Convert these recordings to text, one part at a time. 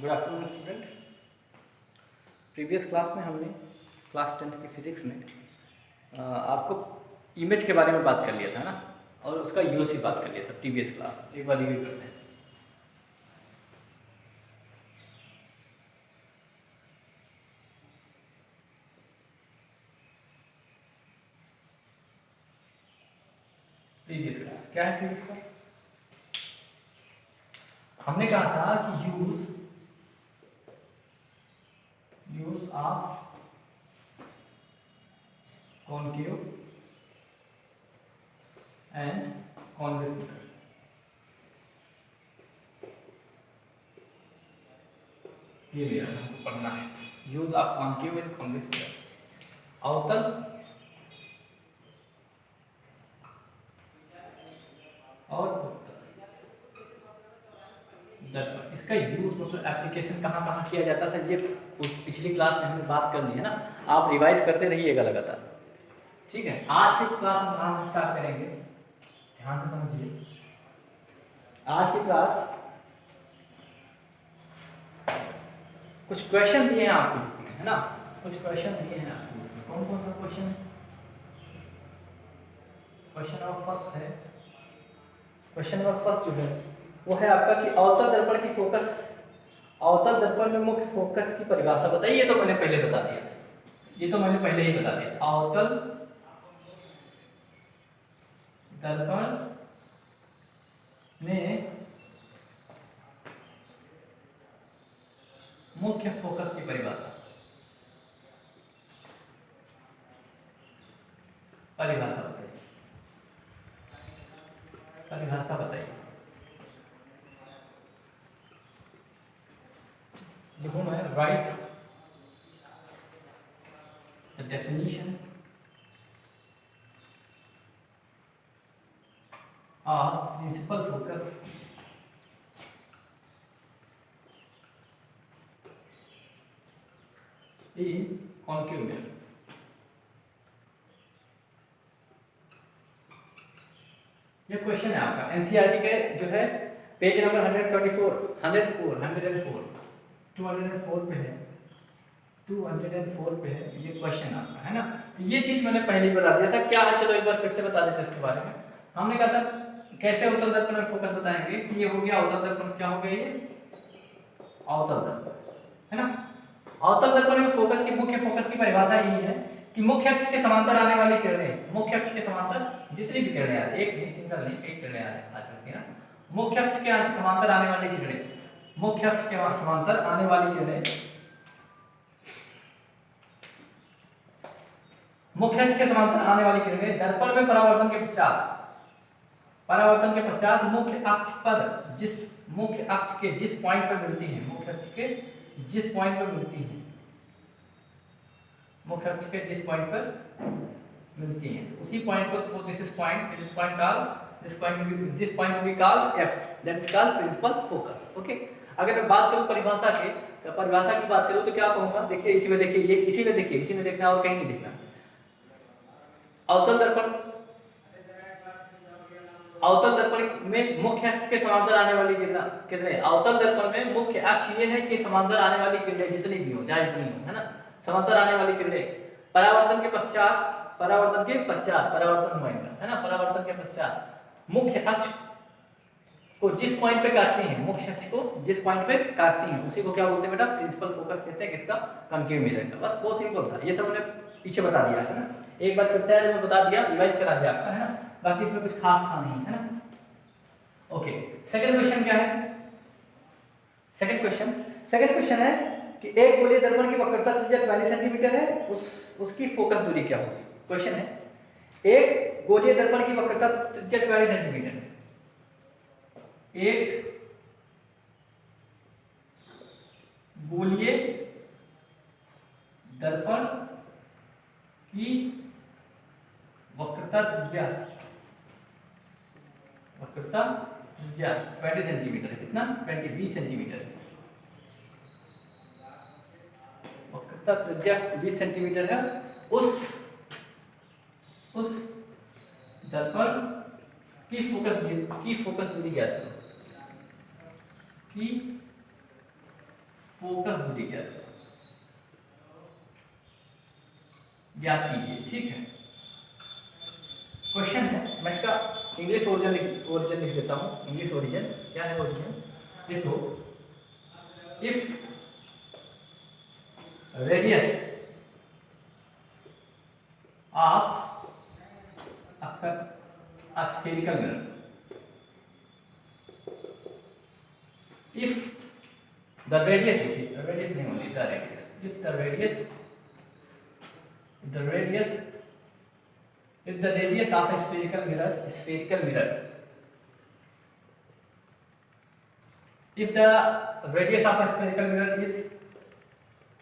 Good afternoon student. Previous class में हमने class 10th की फिजिक्स में आपको इमेज के बारे में बात कर लिया था ना, और उसका यूज भी बात कर लिया था प्रीवियस क्लास। एक बार रिव्यू करते हैं। प्रीवियस क्लास क्या है? प्रीवियस क्लास हमने कहा था कि use of concave and convex mirror. ये मेरा हमको पढ़ना है। Use of concave and convex mirror, अवतल और दर्पण। इसका यूज मतलब एप्लीकेशन कहाँ कहाँ किया जाता है, ये पिछली क्लास में हमने बात कर ली है ना। आप रिवाइज करते रहिएगा लगातार, ठीक है। आज की क्लास हम कहाँ से स्टार्ट करेंगे, ध्यान से समझिए। आज की क्लास कुछ क्वेश्चन दिए हैं आपको बुक में, है ना। कुछ क्वेश्चन दिए हैं आपको बुक में। कौन कौन सा क्वेश्चन है? क्वेश्चन नंबर फर्स्ट है, क्वेश्चन नंबर फर्स्ट जो है वो है आपका कि अवतल दर्पण की फोकस, अवतल दर्पण में मुख्य फोकस की परिभाषा बताइए। ये तो मैंने पहले बता दिया, ये तो मैंने पहले ही बता दिया। अवतल दर्पण में मुख्य फोकस की परिभाषा, परिभाषा बताइए, परिभाषा बताइए। लिखूं मैं, write the definition of principal focus in concave mirror. ये क्वेश्चन है आपका एनसीईआरटी के जो है पेज नंबर 204 पे है, 204 पे है ये क्वेश्चन आपका, है ना। तो ये चीज मैंने पहले ही बता दिया था। क्या है, चलो एक बार फिर से बता देते हैं इसके बारे में। हमने कहा था कैसे अवतल दर्पण में फोकस बताएंगे कि ये हो गया अवतल दर्पण। क्या हो गया ये? अवतल दर्पण, है ना। अवतल दर्पण में फोकस की, मुख्य फोकस की परिभाषा यही है कि मुख्य अक्ष के समांतर आने वाली किरणें, मुख्य अक्ष के समांतर जितनी भी किरणें आ रही, एक नहीं, सिंगल नहीं, कई किरणें आ चुकी है ना। मुख्य अक्ष के समांतर आने वाली किरणें, मुख्य अक्ष के समांतर आने वाली किरणें, मुख्य अक्ष के समांतर आने वाली किरणें दर्पण में परावर्तन के पश्चात, परावर्तन के पश्चात मुख्य अक्ष पर जिस, मुख्य अक्ष के जिस पॉइंट पर मिलती हैं, मुख्य अक्ष के जिस पॉइंट पर मिलती हैं, मुख्य अक्ष के जिस पॉइंट पर मिलती हैं उसी पॉइंट को, suppose this is point, this point called, this point will be called F, that is called principal focus. Okay. अगर मैं बात करूं परिभाषा के, तो परिभाषा की बात करूं तो क्या कहूंगा, देखिए इसी में, देखिए ये इसी में, देखिए इसी में देखना और कहीं नहीं देखना। अवतल दर्पण, अवतल दर्पण में मुख्य अक्ष के समांतर आने वाली किरणें, अवतल दर्पण में मुख्य अक्ष ये है कि समांतर आने वाली किरणें जितनी भी हो, चाहे जितनी हो, है ना, समांतर आने वाली किरणें परावर्तन के पश्चात, परावर्तन के पश्चात, परावर्तन हुआ इनका, है ना, परावर्तन के पश्चात मुख्य अक्ष को जिस पॉइंट पे काटती हैं, मुख्य अक्ष को जिस पॉइंट पे काटती हैं उसी को क्या बोलते हैं बेटा? प्रिंसिपल फोकस कहते हैं। किसका? कॉनकेव मिरर का। बस बहुत सिंपल था, ये सब मैंने पीछे बता दिया है ना। एक बार फिर से मैं बता दिया, रिवाइज करा दिया आपका, है ना। बाकी इसमें कुछ खास था नहीं, है ना। ओके, सेकंड क्वेश्चन क्या है? सेकंड क्वेश्चन है कि एक गोलीय दर्पण की वक्रता त्रिज्या 40 सेंटीमीटर है, उसकी फोकस दूरी क्या होगी? क्वेश्चन है एक गोलीय दर्पण की वक्रता त्रिज्या 40 सेंटीमीटर है, एक गोलीय दर्पण की वक्रता त्रिज्या 20 सेंटीमीटर है। कितना? 20 सेंटीमीटर है। वक्रता त्रिज्या 20 सेंटीमीटर है। उस दर्पण की फोकस दूरी ज्ञात करो, की फोकस दूरी ज्ञात कीजिए। ठीक है, क्वेश्चन है, मैं इसका इंग्लिश ओरिजिन लिख देता हूँ। इंग्लिश ओरिजिन क्या है? ओरिजिन देखो, if radius of a spherical mirror, if the radius नहीं only the radius, if the radius of a spherical mirror, if the radius of a spherical mirror is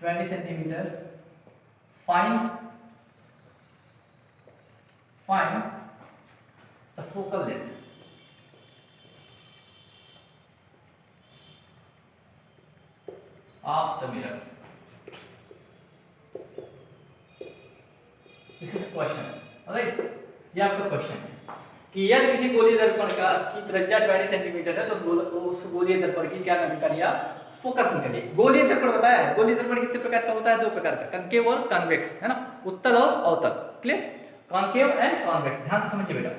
20 centimeter, find the focal length of the mirror. This is question, alright? ये आपका question है कि यदि किसी गोलीय दर्पण की त्रिज्या 20 सेंटीमीटर है तो उस गोलीय दर्पण की क्या निकालिए आप? फोकस निकालिए। गोलीय दर्पण बताया है, गोलीय दर्पण कितने प्रकार का होता है? 2 प्रकार का, कनकेव और कॉन्वेक्स, है ना, उत्तल और अवतल। क्लियर? कॉन्केव एंड कॉन्वेक्स, ध्यान से समझिए बेटा।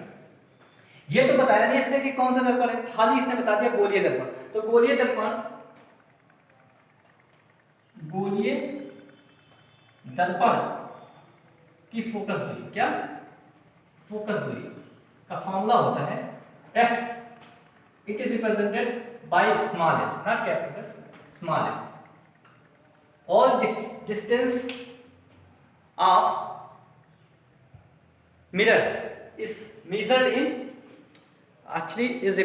ये तो बताया नहीं इसने कि कौन सा दर्पण है, खाली इसने बता दिया गोलीय दर्पण। तो गोलीय दर्पण की फोकस दूरी, क्या फोकस दूरी का फॉर्मूला होता है f, it is represented by small s, not capital, small f। All distance of mirror is measured in, actually is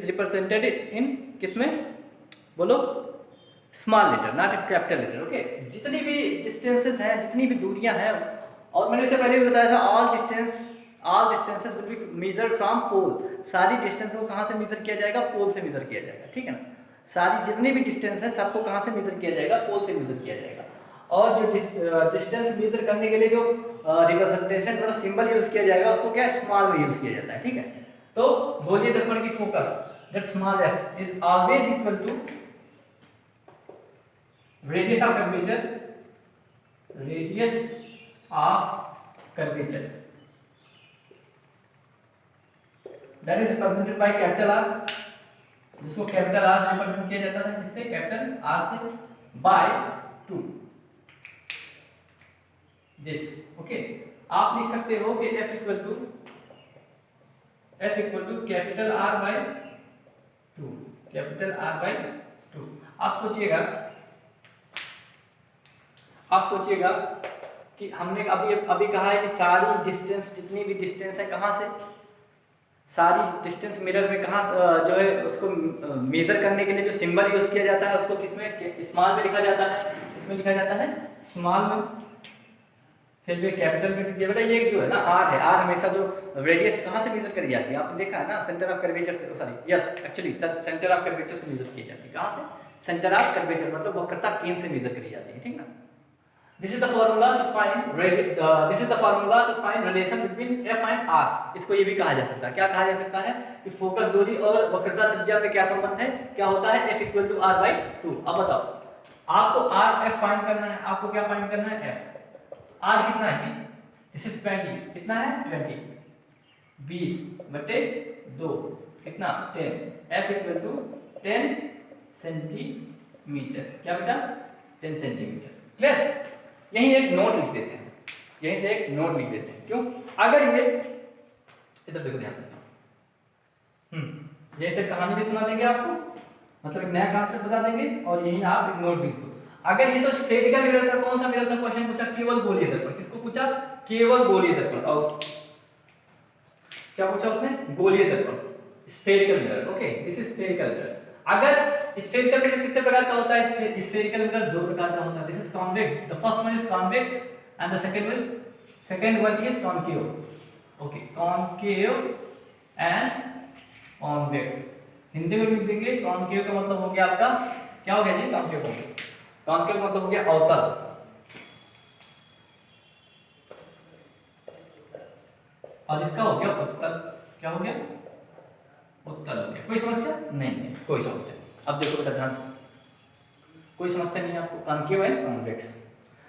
represented in किसमें? बोलो, small letter, not capital letter. Okay, जितनी भी डिस्टेंसेस हैं, जितनी भी दूरियां हैं, और मैंने इससे पहले भी बताया था all distances will be measured from pole. सारी डिस्टेंस को कहाँ से मेजर किया जाएगा? पोल से मेजर किया जाएगा। ठीक है ना, सारी जितनी भी डिस्टेंस है सबको कहाँ से मेजर किया जाएगा? पोल से मेजर किया जाएगा। और जो डिस्टेंस मेजर करने के लिए जो रिप्रेजेंटेशन मतलब सिंबल यूज किया जाएगा उसको क्या स्मॉल में यूज किया जाता है। ठीक है, तो गोलीय दर्पण की focus that small f is always equal to radius of curvature that is represented by capital R, जिसको कैपिटल R रिप्रेजेंट किया जाता है किससे? कैपिटल R से, बाय 2 दिस। ओके, आप लिख सकते हो कि f equal to capital R by 2, capital R by 2। आप सोचिएगा कि हमने अभी कहा है कि सारी डिस्टेंस, जितनी भी डिस्टेंस है, कहाँ से? सारी डिस्टेंस मिरर में कहाँ जो है उसको मेजर करने के लिए जो सिंबल यूज किया जाता है उसको किसमें? स्मॉल में लिखा जाता है। इसमें लिखा जाता है स्मॉल में, फिर भी कैपिटल में लिखिए बेटा। ये जो है ना आर है, आर हमेशा जो रेडियस कहाँ से मेजर करी जाती है? आपने देखा है ना, सेंटर ऑफ कर्वेचर से, sorry yes, actually centre of curvature से मेजर की जाती है। कहाँ से? सेंटर ऑफ कर्वेचर, मतलब वक्रता केंद्र से मेजर करी जाती है। ठीक ना, This is the formula to find relation between f and r। इसको ये भी कहा जा सकता है, क्या कहा जा सकता है कि फोकस दूरी और वक्रता त्रिज्या में क्या संबंध है? क्या होता है? f equal to r by 2। अब बताओ, आपको r f फाइंड करना है, आपको क्या फाइंड करना है? f। r कितना है जी? दिस इज 20, कितना है? 20, 20 बटे 2 कितना? 10। f इक्वल टू 10 सेंटीमीटर, क्या बेटा? 10 सेंटीमीटर। क्लियर? यहीं एक नोट लिख देते हैं, यहीं से एक नोट लिख देते हैं। क्यों? अगर ये इधर देखो ध्यान से, यहीं से कहानी भी सुना देंगे आपको, मतलब एक नया कॉन्सेप्ट बता देंगे, और यहीं आप एक नोट लिख दो। अगर ये तो स्फेरिकल मिरर था, कौन सा मिरर था? क्वेश्चन पूछा केवल गोलीय दर्पण। किसको पूछा? केवल गोलीय दर्पण। और क्या पूछा उसने? गोलीय दर्पण, spherical mirror. Okay, this is spherical mirror. अगर स्फेरिकल मिरर कितने प्रकार का होता है? स्फेरिकल मिरर 2 प्रकार का होता है। This is convex, the first one is convex and the second one is concave. Okay, concave and convex, Hindi में लिख देंगे। कॉन्केव का मतलब हो गया आपका, क्या हो गया जी? कॉन्केव मतलब हो गया अवतल, और इसका हो गया उत्तल। क्या हो गया? उत्तल हो गया। कोई समस्या नहीं है, कोई समस्या। अब देखो बेटा ध्यान से, कोई समस्या नहीं है आपको। Concave and convex.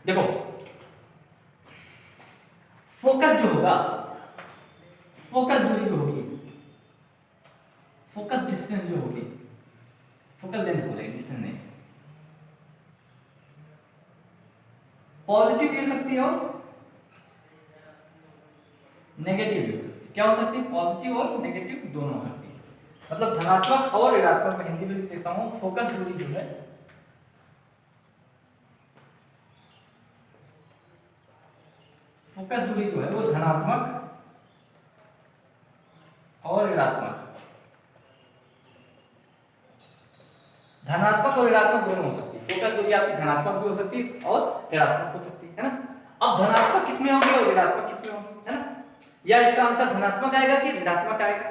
देखो फोकस जो होगा, फोकस दूरी जो होगी, फोकस डिस्टेंस जो होगी, फोकल लेंथ बोलेंगे, डिस्टेंस नहीं, पॉजिटिव भी हो सकती है और नेगेटिव भी हो सकती है। क्या हो सकती है? पॉजिटिव और नेगेटिव दोनों हो सकती है। मतलब धनात्मक और ऋणात्मक, मैं हिंदी में लिख देता हूं, फोकस दूरी जो है, फोकस दूरी जो है वो धनात्मक और ऋणात्मक, धनात्मक और ऋणात्मक दोनों हो सकती है। फोकस दूरी आपकी धनात्मक भी हो सकती है और ऋणात्मक हो सकती है ना। अब धनात्मक किसमें होगी और ऋणात्मक किसमें होगी, है ना, या इसका आंसर धनात्मक आएगा कि ऋणात्मक आएगा।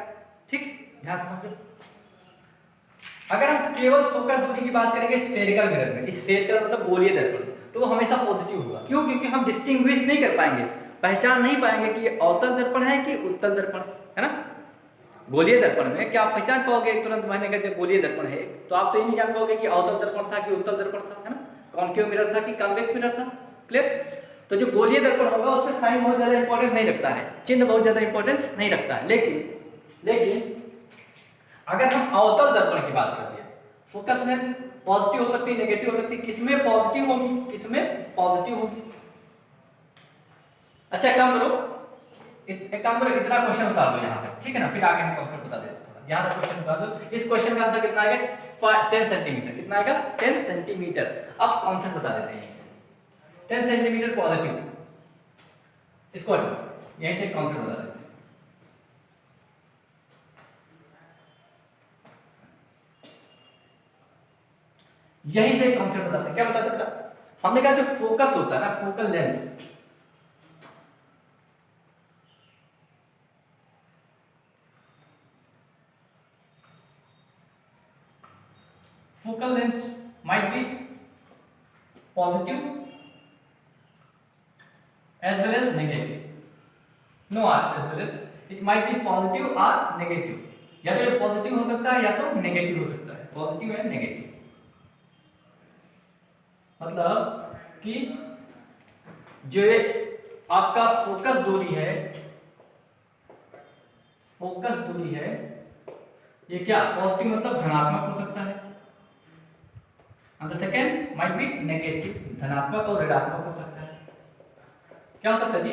ठीक, ध्यान से समझो। अगर हम केवल फोकस दूरी की बात करेंगे स्फेरिकल मिरर में, स्फेरिकल मतलब गोलीय दर्पण, तो वो हमेशा पॉजिटिव होगा। क्यों? क्योंकि हम डिस्टिंग्विश नहीं कर पाएंगे, पहचान नहीं पाएंगे कि ये अवतल दर्पण है कि उत्तल दर्पण है ना। गोलीय दर्पण में क्या आप पहचान पाओगे तुरंत? मैंने कहते गोलीय दर्पण है, तो आप तो ये नहीं जान पाओगे कि अवतल दर्पण था कि उत्तल दर्पण था, है ना, कॉन्केव मिरर था कि कॉन्वेक्स मिरर था। क्लियर? तो जो गोलीय दर्पण होगा उसमें साइन बहुत ज्यादा इंपॉर्टेंस नहीं रखता है, चिन्ह बहुत ज्यादा इंपॉर्टेंस नहीं रखता है। लेकिन अगर हम अवतल दर्पण की बात करते हैं, फोकस लेंथ पॉजिटिव हो सकती है, नेगेटिव हो सकती है, किसमें पॉजिटिव होगी, किसमें पॉजिटिव होगी। अच्छा एक काम करो, एक काम करो, इतना क्वेश्चन उतार दो यहाँ तक, ठीक है ना, फिर आगे हम कॉन्सेप्ट बता देते हैं। यहाँ तक क्वेश्चन उतार दो। इस क्वेश्चन का आंसर कितना आएगा? 10 सेंटीमीटर। कितना आएगा? 10 सेंटीमीटर। अब कॉन्सेप्ट बता देते हैं यहीं से। 10 सेंटीमीटर पॉजिटिव, इसको यहीं से कॉन्सेप्ट बता देते हैं। यहीं से कॉन्सेप्ट बताते हैं। क्या बताते हैं बेटा? हमने कहा जो फोकस होता है ना, focal length, focal length might be positive as well as negative. No or as well as, it might be positive or negative. या तो ये पॉजिटिव हो सकता है या तो नेगेटिव हो सकता है, पॉजिटिव एंड नेगेटिव। मतलब कि जो आपका फोकस दूरी है, फोकस दूरी है, ये क्या पॉजिटिव मतलब धनात्मक हो सकता है, and the second might be negative, धनात्मक और ऋणात्मक हो सकता है। क्या हो सकता है जी?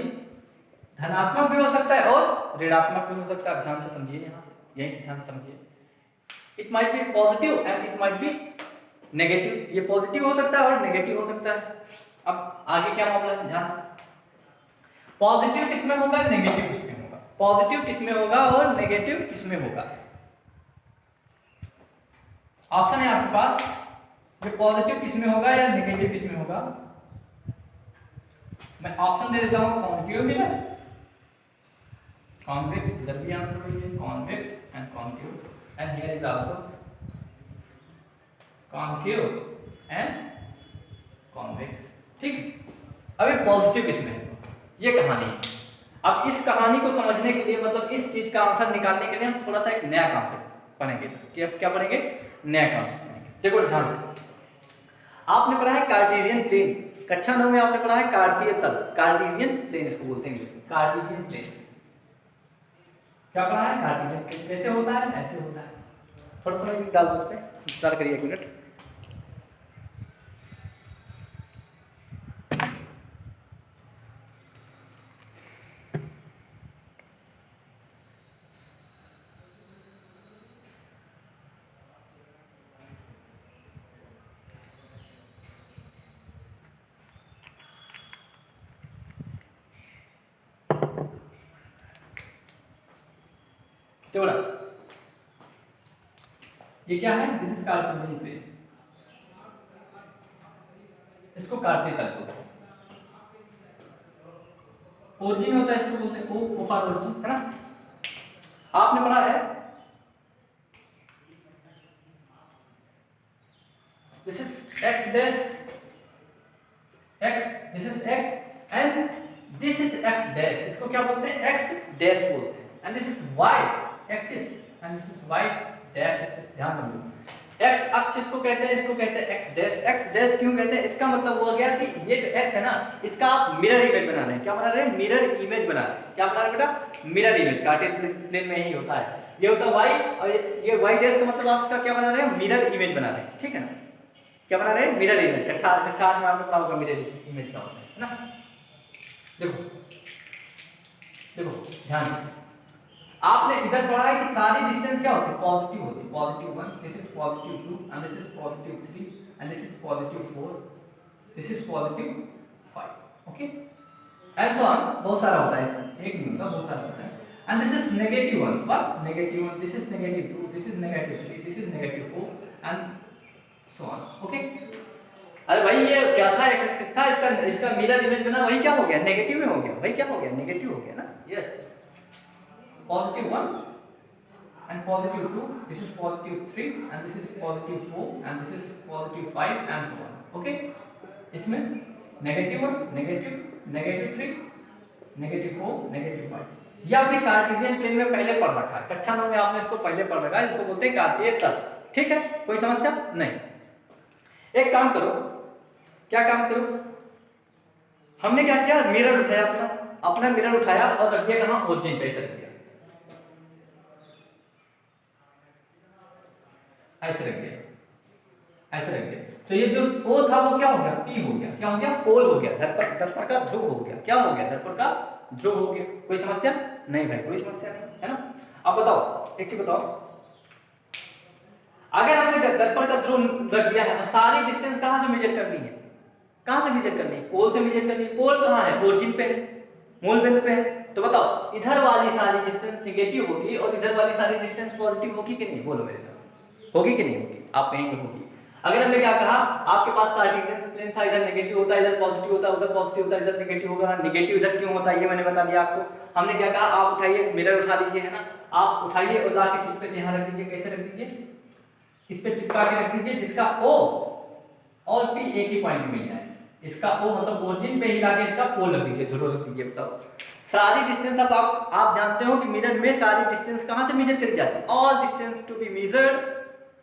धनात्मक भी हो सकता है और ऋणात्मक भी हो सकता है। ध्यान से समझिए, यहाँ से यहीं से ध्यान से समझिए। It might be positive and it might be negative, ये पॉजिटिव हो सकता है और नेगेटिव हो सकता है। अब आगे क्या मामला है, ध्यान से। पॉजिटिव किसमें होगा, नेगेटिव किसमें होगा, पॉजिटिव किसमें होगा और नेगेटिव किसमें होगा। ऑप्शन है आपके पास, जो पॉजिटिव किसमें होगा या नेगेटिव किसमें होगा। मैं ऑप्शन दे देता हूं, कॉन्केव मिरर, कॉन्वेक्स, इधर भी आंसर वही है, convex and concave, and here is also concave and convex. ठीक, अभी पॉजिटिव किसमें है, ये कहानी है। अब इस कहानी को समझने के लिए, मतलब इस चीज का आंसर निकालने के लिए हम थोड़ा सा एक नया कॉन्सेप्ट पढ़ेंगे। क्या पढ़ेंगे? नया कॉन्सेप्ट पढ़ेंगे। देखो ध्यान से, आपने पढ़ा है कार्टेशियन प्लेन, कक्षा 9 में आपने पढ़ा है कार्तीय तल, कार्टेशियन प्लेन इसको बोलते हैं इंग्लिश में, कार्टेशियन प्लेन। क्या पढ़ा है? कार्टेशियन प्लेन कैसे होता है, ऐसे होता है। थोड़ा थोड़ा डाल दो, उस पर इंतजार करिए 1 मिनट। तो ये क्या है? दिस इज कार्टेशियन प्लेन, इसको कार्तीय तल बोलते हैं। ओरिजिन होता है, इसको बोलते हैं ओ फॉर ओरिजिन, है ना। आपने पढ़ा है this is X dash, X, this is X and this is X dash, इसको क्या बोलते हैं? एक्स डैश बोलते हैं। And this is Y axis and this is Y dash axis. ध्यान समझो, एक्स अक्ष इसको कहते हैं, इसको कहते हैं एक्स डैश। एक्स डैश क्यों कहते हैं? इसका मतलब हो गया कि ये जो एक्स है ना, इसका आप मिरर इमेज बना रहे हैं। क्या बना रहे हैं? मिरर इमेज बना रहे हैं। क्या बना रहे हैं बेटा? Mirror image. कार्टेशियन प्लेन में यही होता है, ये होता है वाई, और ये वाई डैश का मतलब आप इसका क्या बना रहे हैं? मिरर इमेज बना रहे हैं, ठीक है ना? क्या बना रहे हैं? Mirror image. कक्षा में आपने पढ़ा होगा मिरर इमेज का होता है ना। देखो देखो ध्यान से, आपने इधर पढ़ा है कि सारी डिस्टेंस क्या होती है? पॉजिटिव होती है। Positive 1, this is positive 2 and this is positive 3 and this is positive 4, this is positive 5, okay, and so on. बहुत सारा होता है इसमें, एक नहीं होता, बहुत सारा होता है। And this is negative 1, what? Negative 1, this is negative 2, this is negative 3, this is negative 4 and so on, okay. अरे भाई ये क्या था? एक एक्सिस था, इसका मिरर इमेज बना, वही क्या हो गया? नेगेटिव में हो गया। वही क्या हो गया? नेगेटिव हो गया ना। Yes, positive 1 and positive 2, this is positive 3 and this is positive 4 and this is positive 5 and so on, okay। इसमें negative 1, negative 3, negative 4, negative 5, ये आपने कार्टेशियन प्लेन में पहले पढ़ रखा है, कक्षा 9 में आपने इसको पहले पढ़ रखा है। इसको बोलते हैं कार्तीय तल, ठीक है? कोई समस्या नहीं। एक काम करो, क्या काम करो, हमने क्या किया? मिरर उठाया, अपना मिरर उठाया और रख दिया कहां? ओरिजिन पे ऐसे रख दिया, ऐसे रख दिया, ऐसे रख दिया। तो ये जो O था वो क्या हो गया? P हो गया। क्या हो गया? पोल हो गया, दर्पण का ध्रुव हो गया। क्या हो गया? दर्पण का ध्रुव हो गया। कोई समस्या नहीं भाई, कोई समस्या नहीं है ना। अब बताओ, एक चीज बताओ, अगर हमने दर्पण का ध्रुव रख दिया है तो सारी डिस्टेंस कहां से मेजर करनी है? कहां से मेजर करनी है? पोल से मेजर करनी है। पोल कहां है? ओरिजिन पे, मूल बिंदु पे। तो बताओ, इधर वाली सारी डिस्टेंस नेगेटिव होगी और इधर वाली सारी डिस्टेंस पॉजिटिव होगी कि नहीं? बोलो मेरे साथ, होगी कि नहीं होगी? आप कहीं पे होगी। अगर हमने क्या कहा, आपके पास कार्टेशियन प्लेन था, इधर नेगेटिव होता है, इधर पॉजिटिव होता है, उधर पॉजिटिव होता है, इधर नेगेटिव होगा। नेगेटिव इधर क्यों होता है ये मैंने बता दिया आपको। हमने क्या कहा, आप उठाइए, मिरर उठा लीजिए, है ना, आप उठाइए और लाके चिपके से यहाँ रख दीजिए। कैसे रख दीजिए? इस पे चिपका के रख दीजिए, जिसका O और P एक ही पॉइंट मिल जाए। इसका O मतलब ओरिजिन पे ही लाके इसका पोल रख दीजिए, ध्रुव रख दीजिए। बताओ, सारी डिस्टेंस अब आप जानते हो कि मिरर में सारी डिस्टेंस कहां से मेजर करी जाती है? All distance to be measured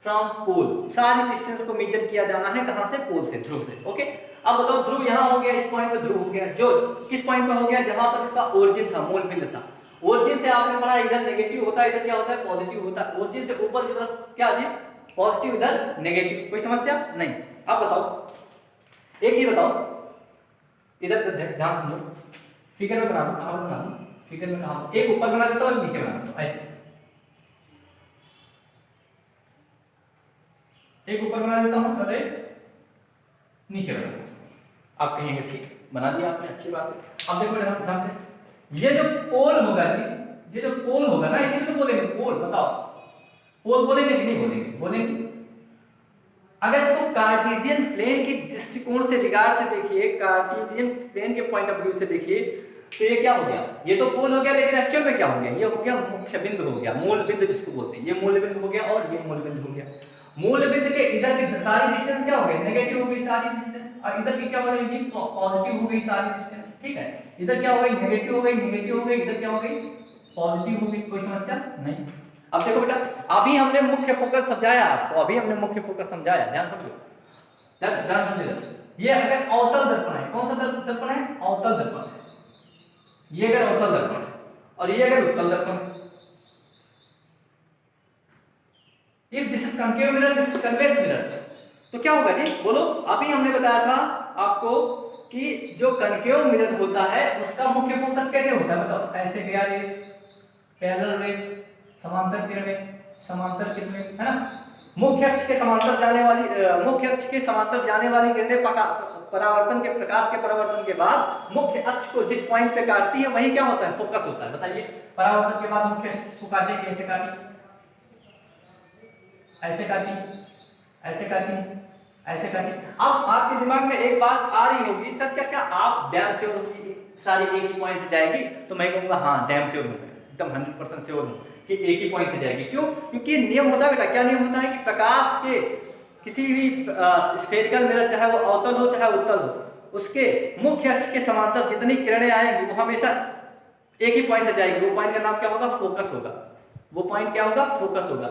from pole. सारी डिस्टेंस को मेजर किया जाना है कहां से? पोल से, ध्रुव से, ओके। अब बताओ, ध्रुव यहां हो गया, इस पॉइंट पे ध्रुव हो गया, जो किस पॉइंट पे हो गया? जहां पर इसका ओरिजिन था, मूल बिंदु था। ओरिजिन से आपने पढ़ा इधर नेगेटिव होता है, इधर क्या होता है? पॉजिटिव होता है। ओरिजिन से ऊपर की तरफ क्या जी? पॉजिटिव, इधर नेगेटिव। कोई समस्या नहीं। अब बताओ, एक चीज बताओ, इधर ध्यान सुनो, फिगर में बना दो, कहां बना दो? फिगर में कहां? एक ऊपर बना देता हूं, एक नीचे बना देता हूं, ऐसे। एक ऊपर बना देता हूं और एक नीचे बना देता हूं। आप कहेंगे ठीक बना दिया आपने, अच्छी बात है। अब देखो मेरे साथ ध्यान से, ये जो पोल होगा जी, ये जो पोल होगा ना, इसी को तो बोलेंगे पोल। बताओ, पोल बोलेंगे कि नहीं बोलेंगे? बोलेंगे। अगर इसको कार्टेशियन प्लेन के दृष्टिकोण से, रिगार्ड से देखिए, कार्टेशियन प्लेन के पॉइंट ऑफ व्यू से देखिए, तो ये क्या हो गया? ये तो पोल हो गया, लेकिन एक्चुअल में क्या हो गया? ये हो गया मुख्य बिंदु हो गया, मूल बिंदु जिसको बोलते हैं। ये मूल बिंदु हो गया और ये मूल बिंदु हो गया। मूल बिंदु के इधर की सारी डिस्टेंस क्या हो गई? नेगेटिव हो गई सारी डिस्टेंस, और इधर की क्या हो गई? पॉजिटिव हो गई सारी डिस्टेंस, ठीक है। इधर क्या हो गई? नेगेटिव हो गई, नेगेटिव हो गई, इधर क्या हो गई? पॉजिटिव हो गई। कोई समस्या नहीं। अब देखो बेटा, अभी हमने मुख्य फोकस समझाया आपको, अभी हमने मुख्य फोकस समझाया, ध्यान समझो, ध्यान समझो। ये अगर अवतल दर्पण है, कौन सा दर्पण है? अवतल दर्पण है। ये अगर अवतल दर्पण है और ये अगर उत्तल दर्पण है। If this is concave mirror, this is convex mirror, तो क्या होगा जी? बोलो। अभी हमने बताया था आपको कि जो कॉन्केव मिरर होता है उसका मुख्य फोकस कैसे होता है? बताओ। ऐसे गया रेस, पैरेलल रेस, समांतर किरणें, समांतर किरणें, है ना। मुख्य अक्ष के समांतर जाने वाली, मुख्य अक्ष के समांतर जाने वाली किरणें परावर्तन के, प्रकाश के परावर्तन के बाद मुख्य अक्ष को जिस पॉइंट पे काटती है वही क्या होता है? फोकस होता है। बताइए, परावर्तन के बाद मुख्य अक्ष को काटेगी, ऐसे काटी, ऐसे काटी, ऐसे काटी, ऐसे काटी। अब आपके दिमाग में एक बात आ रही होगी, सर क्या क्या आप डैम श्योर हो कि सारी एक ही पॉइंट से जाएगी? तो मैं कहूंगा हाँ, डैम श्योर हूं, एकदम 100% श्योर हूं कि एक ही पॉइंट से जाएगी। क्यों? क्योंकि नियम होता है बेटा, क्या नियम होता है कि प्रकाश के किसी भी स्फेरिकल मिरर, चाहे वो अवतल हो चाहे उत्तल हो, उसके मुख्य अक्ष के समांतर जितनी किरणें आएंगी वो हमेशा एक ही पॉइंट से जाएगी। वो पॉइंट का नाम क्या होगा? फोकस होगा। वो पॉइंट क्या होगा? फोकस होगा।